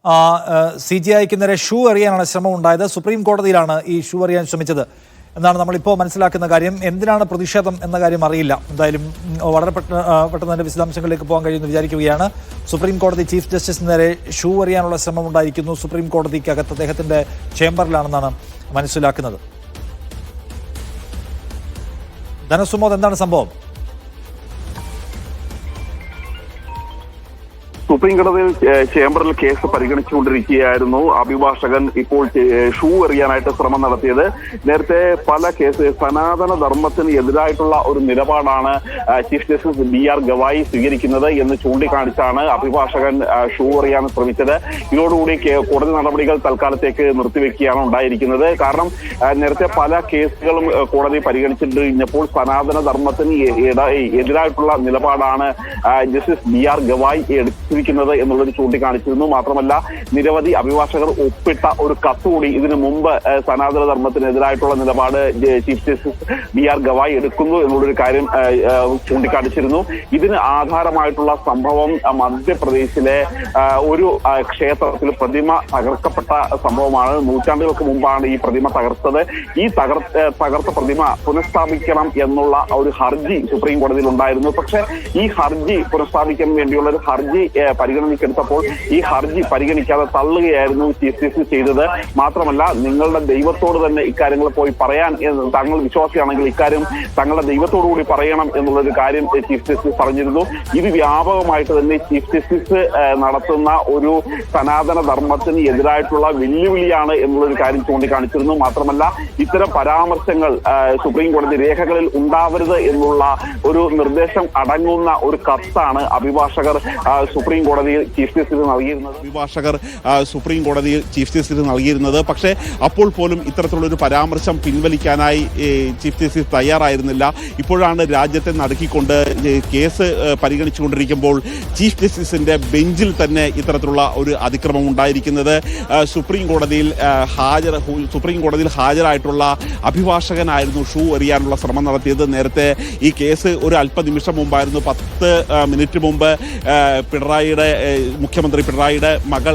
CGIക്ക് നേരെ ഷൂ എറിയാനാണ് ശ്രമം ഉണ്ടായത്. സുപ്രീം കോടതിയിലാണ് ഈ ഷൂ എറിയാൻ ശ്രമിച്ചത് എന്നാണ് നമ്മളിപ്പോൾ മനസ്സിലാക്കുന്ന കാര്യം. എന്തിനാണ് പ്രതിഷേധം എന്ന കാര്യം അറിയില്ല. എന്തായാലും വളരെ പെട്ടെന്ന് തന്നെ വിശദാംശങ്ങളിലേക്ക് പോകാൻ കഴിയുമെന്ന് വിചാരിക്കുകയാണ്. സുപ്രീം കോടതി ചീഫ് ജസ്റ്റിസിന് നേരെ ഷൂ എറിയാനുള്ള ശ്രമം ഉണ്ടായിരിക്കുന്നു. സുപ്രീം കോടതിക്കകത്ത് അദ്ദേഹത്തിന്റെ ചേംബറിലാണെന്നാണ് മനസ്സിലാക്കുന്നത്. ധനസുമോദ്, എന്താണ് സംഭവം? സുപ്രീം കോടതിയിൽ ചേംബറിൽ കേസ് പരിഗണിച്ചുകൊണ്ടിരിക്കുകയായിരുന്നു. അഭിഭാഷകൻ ഇപ്പോൾ ഷൂ എറിയാനായിട്ട് ശ്രമം നടത്തിയത്. നേരത്തെ പല കേസ് സനാതന ധർമ്മത്തിന് എതിരായിട്ടുള്ള ഒരു നിലപാടാണ് ചീഫ് ജസ്റ്റിസ് BR ഗവായി സ്വീകരിക്കുന്നത് എന്ന് ചൂണ്ടിക്കാണിച്ചാണ് അഭിഭാഷകൻ ഷൂ എറിയാൻ ശ്രമിച്ചത്. ഇതോടുകൂടി കോടതി നടപടികൾ തൽക്കാലത്തേക്ക് നിർത്തിവെക്കുകയാണ് ഉണ്ടായിരിക്കുന്നത്. കാരണം നേരത്തെ പല കേസുകളും കോടതി പരിഗണിച്ചിട്ട് കഴിഞ്ഞപ്പോൾ സനാതന ധർമ്മത്തിന് എതിരായിട്ടുള്ള നിലപാടാണ് ജസ്റ്റിസ് BR ഗവായി എടുത്തിരിക്കുന്നത് എന്നുള്ളത് ചൂണ്ടിക്കാണിച്ചിരുന്നു. മാത്രമല്ല നിരവധി അഭിഭാഷകർ ഒപ്പിട്ട ഒരു കത്ത് കൂടി ഇതിനു മുമ്പ് സനാതന ധർമ്മത്തിനെതിരായിട്ടുള്ള നിലപാട് ചീഫ് ജസ്റ്റിസ് BR ഗവായി എടുക്കുന്നു എന്നുള്ളൊരു കാര്യം ചൂണ്ടിക്കാണിച്ചിരുന്നു. ഇതിന് ആധാരമായിട്ടുള്ള സംഭവം മധ്യപ്രദേശിലെ ഒരു ക്ഷേത്രത്തിൽ പ്രതിമ തകർക്കപ്പെട്ട സംഭവമാണ്. നൂറ്റാണ്ടുകൾക്ക് മുമ്പാണ് ഈ പ്രതിമ തകർത്തത്. ഈ തകർത്ത പ്രതിമ പുനഃസ്ഥാപിക്കണം എന്നുള്ള ഒരു ഹർജി സുപ്രീം കോടതിയിൽ ഉണ്ടായിരുന്നു. പക്ഷെ ഈ ഹർജി പുനഃസ്ഥാപിക്കാൻ വേണ്ടിയുള്ള ഒരു ഹർജി പരിഗണനയ്ക്കെടുത്തപ്പോൾ ഈ ഹർജി പരിഗണിക്കാതെ തള്ളുകയായിരുന്നു ചീഫ് ജസ്റ്റിസ് ചെയ്തത്. മാത്രമല്ല നിങ്ങളുടെ ദൈവത്തോട് തന്നെ ഇക്കാര്യങ്ങൾ പോയി പറയാൻ, താങ്കൾ വിശ്വാസിയാണെങ്കിൽ ഇക്കാര്യം തങ്ങളുടെ ദൈവത്തോടു കൂടി പറയണം എന്നുള്ളൊരു കാര്യം ചീഫ് ജസ്റ്റിസ് പറഞ്ഞിരുന്നു. ഇത് വ്യാപകമായിട്ട് തന്നെ ചീഫ് ജസ്റ്റിസ് നടത്തുന്ന ഒരു സനാതന ധർമ്മത്തിന് എതിരായിട്ടുള്ള വെല്ലുവിളിയാണ് എന്നുള്ളൊരു കാര്യം ചൂണ്ടിക്കാണിച്ചിരുന്നു. മാത്രമല്ല ഇത്തരം പരാമർശങ്ങൾ സുപ്രീം കോടതി രേഖകളിൽ ഉണ്ടാവരുത് എന്നുള്ള ഒരു നിർദ്ദേശം അടങ്ങുന്ന ഒരു കത്താണ് അഭിഭാഷകർ സുപ്രീം കോടതിയിൽ ചീഫ് ജസ്റ്റിസ് നൽകിയിരുന്നത്. പക്ഷേ അപ്പോൾ പോലും ഇത്തരത്തിലുള്ളൊരു പരാമർശം പിൻവലിക്കാനായി ചീഫ് ജസ്റ്റിസ് തയ്യാറായിരുന്നില്ല. ഇപ്പോഴാണ് രാജ്യത്തെ നടുക്കിക്കൊണ്ട് കേസ് പരിഗണിച്ചുകൊണ്ടിരിക്കുമ്പോൾ ചീഫ് ജസ്റ്റിസിന്റെ ബെഞ്ചിൽ തന്നെ ഇത്തരത്തിലുള്ള ഒരു അതിക്രമം ഉണ്ടായിരിക്കുന്നത്. സുപ്രീം കോടതിയിൽ ഹാജരായിട്ടുള്ള അഭിഭാഷകനായിരുന്നു ഷൂ എറിയാനുള്ള ശ്രമം നടത്തിയത്. നേരത്തെ ഈ കേസ് ഒരു അല്പനിമിഷം മുമ്പായിരുന്നു, 10 മിനിറ്റ് മുമ്പ് മുഖ്യമന്ത്രി പിണറായിയുടെ മകൾ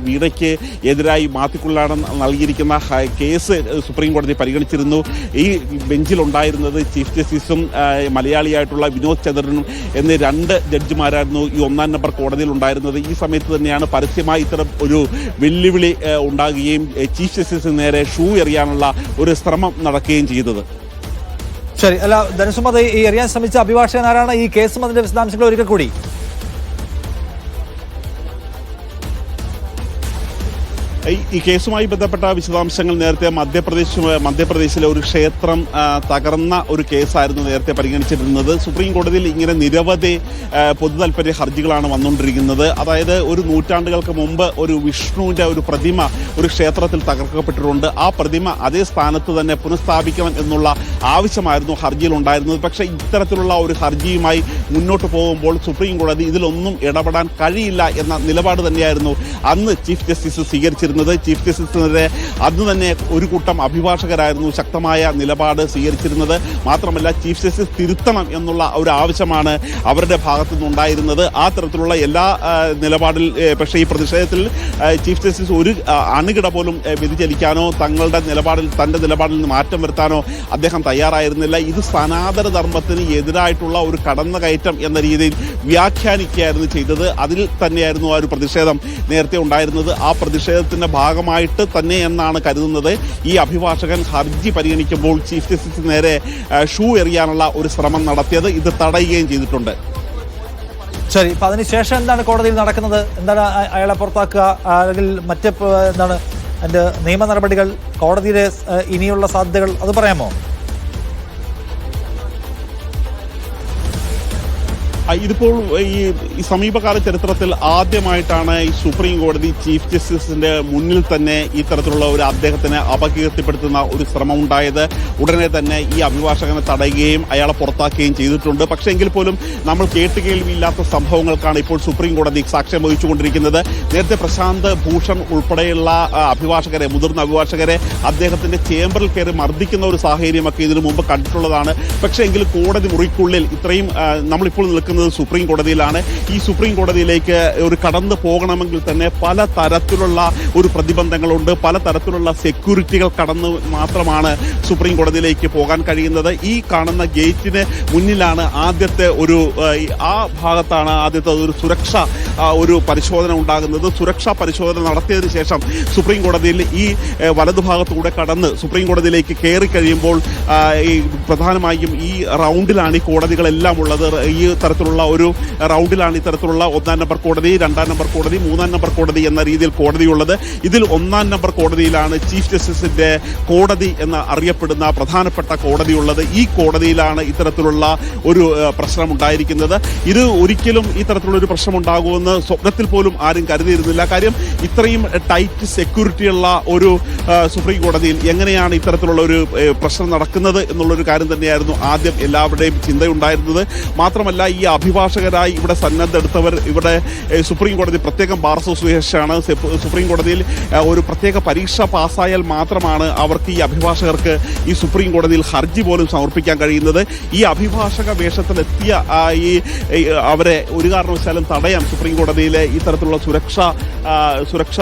വീണയ്ക്ക് എതിരായി മാത്തിക്കുള്ളാണ് നൽകിയിരിക്കുന്ന കേസ് സുപ്രീം കോടതി പരിഗണിച്ചിരുന്നു. ഈ ബെഞ്ചിലുണ്ടായിരുന്നത് ചീഫ് ജസ്റ്റിസും മലയാളിയായിട്ടുള്ള വിനോദ് ചന്ദ്രനും എന്നീ 2 ജഡ്ജിമാരായിരുന്നു ഈ 1-ാം നമ്പർ കോടതിയിൽ ഉണ്ടായിരുന്നത്. ഈ സമയത്ത് തന്നെയാണ് പരസ്യമായി ഇത്തരം ഒരു വെല്ലുവിളി ഉണ്ടാകുകയും ചീഫ് ജസ്റ്റിസിന് നേരെ ഷൂ എറിയാനുള്ള ഒരു ശ്രമം നടക്കുകയും ചെയ്തത്. ശരി, അല്ല ധനസുമത്, ഈ എറിയാൻ ശ്രമിച്ച അഭിഭാഷകൻ ആരാണ്? ഈ കേസും അതിന്റെ വിശദാംശങ്ങൾ ഒരിക്കൽ കൂടി. ഈ കേസുമായി ബന്ധപ്പെട്ട വിശദാംശങ്ങൾ നേരത്തെ മധ്യപ്രദേശിലെ ഒരു ക്ഷേത്രം തകർന്ന ഒരു കേസായിരുന്നു നേരത്തെ പരിഗണിച്ചിരുന്നത്. സുപ്രീം കോടതിയിൽ ഇങ്ങനെ നിരവധി പൊതുതാൽപര്യ ഹർജികളാണ് വന്നുകൊണ്ടിരിക്കുന്നത്. അതായത് ഒരു നൂറ്റാണ്ടുകൾക്ക് മുമ്പ് ഒരു വിഷ്ണുവിന്റെ ഒരു പ്രതിമ ഒരു ക്ഷേത്രത്തിൽ തകർക്കപ്പെട്ടിട്ടുണ്ട്. ആ പ്രതിമ അതേ സ്ഥാനത്ത് തന്നെ പുനഃസ്ഥാപിക്കണം എന്നുള്ള ആവശ്യമായിരുന്നു ഹർജിയിൽ ഉണ്ടായിരുന്നത്. പക്ഷേ ഇത്തരത്തിലുള്ള ഒരു ഹർജിയുമായി മുന്നോട്ട് പോകുമ്പോൾ സുപ്രീം കോടതി ഇതിലൊന്നും ഇടപെടാൻ കഴിയില്ല എന്ന നിലപാട് തന്നെയായിരുന്നു അന്ന് ചീഫ് ജസ്റ്റിസ് സ്വീകരിച്ചിരുന്നത്. ചീഫ് ജസ്റ്റിസിനെതിരെ അന്ന് തന്നെ ഒരു കൂട്ടം അഭിഭാഷകരായിരുന്നു ശക്തമായ നിലപാട് സ്വീകരിച്ചിരുന്നത്. മാത്രമല്ല ചീഫ് ജസ്റ്റിസ് തിരുത്തണം എന്നുള്ള ഒരു ആവശ്യമാണ് അവരുടെ ഭാഗത്തു നിന്നുണ്ടായിരുന്നത്. ആ തരത്തിലുള്ള എല്ലാ നിലപാടിൽ പക്ഷേ ഈ പ്രതിഷേധത്തിൽ ചീഫ് ജസ്റ്റിസ് ഒരു അണുകിട പോലും വ്യതിചലിക്കാനോ തന്റെ നിലപാടിൽ നിന്ന് മാറ്റം വരുത്താനോ അദ്ദേഹം തയ്യാറായിരുന്നില്ല. ഇത് സനാതന ധർമ്മത്തിന് എതിരായിട്ടുള്ള ഒരു കടന്നുകയറ്റം എന്ന രീതിയിൽ വ്യാഖ്യാനിക്കുകയായിരുന്നു ചെയ്തത്. അതിൽ തന്നെയായിരുന്നു ആ ഒരു പ്രതിഷേധം നേരത്തെ ഉണ്ടായിരുന്നത്. ആ പ്രതിഷേധത്തിന്റെ ഭാഗമായിട്ട് തന്നെ എന്നാണ് കരുതുന്നത് ഈ അഭിഭാഷകൻ ഹർജി പരിഗണിക്കുമ്പോൾ ചീഫ് ജസ്റ്റിസിന് നേരെ ഷൂ എറിയാനുള്ള ഒരു ശ്രമം നടത്തിയത്. ഇത് തടയുകയും ചെയ്തിട്ടുണ്ട്. ശരി, അപ്പൊ അതിനുശേഷം എന്താണ് കോടതിയിൽ നടക്കുന്നത്? എന്താണ് അയാളെ പുറത്താക്കുക അല്ലെങ്കിൽ മറ്റ് എന്താണ് അതിന്റെ നിയമ നടപടികൾ, കോടതിയിലെ ഇനിയുള്ള സാധ്യതകൾ, അത് പറയാമോ? ഇതിപ്പോൾ ഈ സമീപകാല ചരിത്രത്തിൽ ആദ്യമായിട്ടാണ് ഈ സുപ്രീം കോടതി ചീഫ് ജസ്റ്റിസിന്റെ മുന്നിൽ തന്നെ ഇത്തരത്തിലുള്ള ഒരു അദ്ദേഹത്തിനെ അപകീർത്തിപ്പെടുത്തുന്ന ഒരു ശ്രമം ഉണ്ടായത്. ഉടനെ തന്നെ ഈ അഭിഭാഷകനെ തടയുകയും അയാളെ പുറത്താക്കുകയും ചെയ്തിട്ടുണ്ട്. പക്ഷേ എങ്കിൽ പോലും നമ്മൾ കേട്ടുകേൾവിയില്ലാത്ത സംഭവങ്ങൾക്കാണ് ഇപ്പോൾ സുപ്രീം കോടതി സാക്ഷ്യം വഹിച്ചുകൊണ്ടിരിക്കുന്നത്. നേരത്തെ പ്രശാന്ത് ഭൂഷൺ ഉൾപ്പെടെയുള്ള മുതിർന്ന അഭിഭാഷകരെ അദ്ദേഹത്തിന്റെ ചേംബറിൽ കയറി മർദ്ദിക്കുന്ന ഒരു സാഹചര്യമൊക്കെ ഇതിനു മുമ്പ് കണ്ടിട്ടുള്ളതാണ്. പക്ഷേ എങ്കിൽ കോടതി മുറിക്കുള്ളിൽ ഇത്രയും നമ്മളിപ്പോൾ നിൽക്കുന്ന നിൽക്കുന്നത് സുപ്രീം കോടതിയിലാണ്. ഈ സുപ്രീം കോടതിയിലേക്ക് ഒരു കടന്നു പോകണമെങ്കിൽ തന്നെ പല തരത്തിലുള്ള ഒരു പ്രതിബന്ധങ്ങളുണ്ട്, പല തരത്തിലുള്ള സെക്യൂരിറ്റികൾ കടന്ന് മാത്രമാണ് സുപ്രീം കോടതിയിലേക്ക് പോകാൻ കഴിയുന്നത്. ഈ കാണുന്ന ഗേറ്റിന് മുന്നിലാണ് ആദ്യത്തെ ആ ഭാഗത്താണ് ആദ്യത്തെ ഒരു ഒരു പരിശോധന ഉണ്ടാകുന്നത്. സുരക്ഷാ പരിശോധന നടത്തിയതിനു ശേഷം സുപ്രീം കോടതിയിൽ ഈ വലതുഭാഗത്തൂടെ കടന്ന് സുപ്രീം കോടതിയിലേക്ക് കയറി കഴിയുമ്പോൾ ഈ പ്രധാനമായും ഈ റൗണ്ടിലാണ് ഈ കോടതികളെല്ലാം ഉള്ളത്. ഈ തരത്തിലുള്ള ഒരു റൗണ്ടിലാണ് ഇത്തരത്തിലുള്ള 1-ാം നമ്പർ കോടതി, 2-ാം നമ്പർ കോടതി, 3-ാം നമ്പർ കോടതി എന്ന രീതിയിൽ കോടതിയുള്ളത്. ഇതിൽ 1-ാം നമ്പർ കോടതിയിലാണ് ചീഫ് ജസ്റ്റിസിന്റെ കോടതി എന്ന് അറിയപ്പെടുന്ന പ്രധാനപ്പെട്ട കോടതിയുള്ളത്. ഈ കോടതിയിലാണ് ഇത്തരത്തിലുള്ള ഒരു പ്രശ്നം ഉണ്ടായിരിക്കുന്നത്. ഇത് ഒരിക്കലും ഈ തരത്തിലുള്ള ഒരു പ്രശ്നം ഉണ്ടാകുമെന്ന് സ്വപ്നത്തിൽ പോലും ആരും കരുതിയിരുന്നില്ല. കാര്യം ഇത്രയും ടൈറ്റ് സെക്യൂരിറ്റിയുള്ള ഒരു സുപ്രീം കോടതിയിൽ എങ്ങനെയാണ് ഇത്തരത്തിലുള്ള ഒരു പ്രശ്നം നടക്കുന്നത് എന്നുള്ളൊരു കാര്യം തന്നെയായിരുന്നു ആദ്യം എല്ലാവരുടെയും ചിന്തയുണ്ടായിരുന്നത്. മാത്രമല്ല ഈ അഭിഭാഷകരായി ഇവിടെ സന്നദ്ധെടുത്തവർ ഇവിടെ സുപ്രീം കോടതി പ്രത്യേകം ബാർ അസോസിയേഷനാണ്. സുപ്രീം കോടതിയിൽ ഒരു പ്രത്യേക പരീക്ഷ പാസ്സായാൽ മാത്രമാണ് അവർക്ക് ഈ അഭിഭാഷകർക്ക് ഈ സുപ്രീം കോടതിയിൽ ഹർജി പോലും സമർപ്പിക്കാൻ കഴിയുന്നത്. ഈ അഭിഭാഷക വേഷത്തിലെത്തിയ അവരെ ഒരു കാരണവശാലും തടയാൻ സുപ്രീം കോടതിയിലെ ഇത്തരത്തിലുള്ള സുരക്ഷ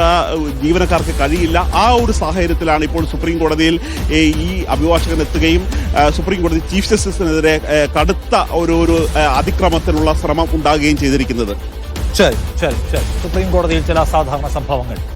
ജീവനക്കാർക്ക് കഴിയില്ല. ആ ഒരു സാഹചര്യത്തിലാണ് ഇപ്പോൾ സുപ്രീം കോടതിയിൽ ഈ അഭിഭാഷകൻ എത്തുകയും സുപ്രീം കോടതി ചീഫ് ജസ്റ്റിസിനെതിരെ കടുത്ത ഒരു അതിക്രമത്തിനുള്ള ശ്രമം ഉണ്ടാകുകയും ചെയ്തിരിക്കുന്നത്. ശരി ശരി ശരി സുപ്രീം കോടതിയിൽ ചില അസാധാരണ സംഭവങ്ങൾ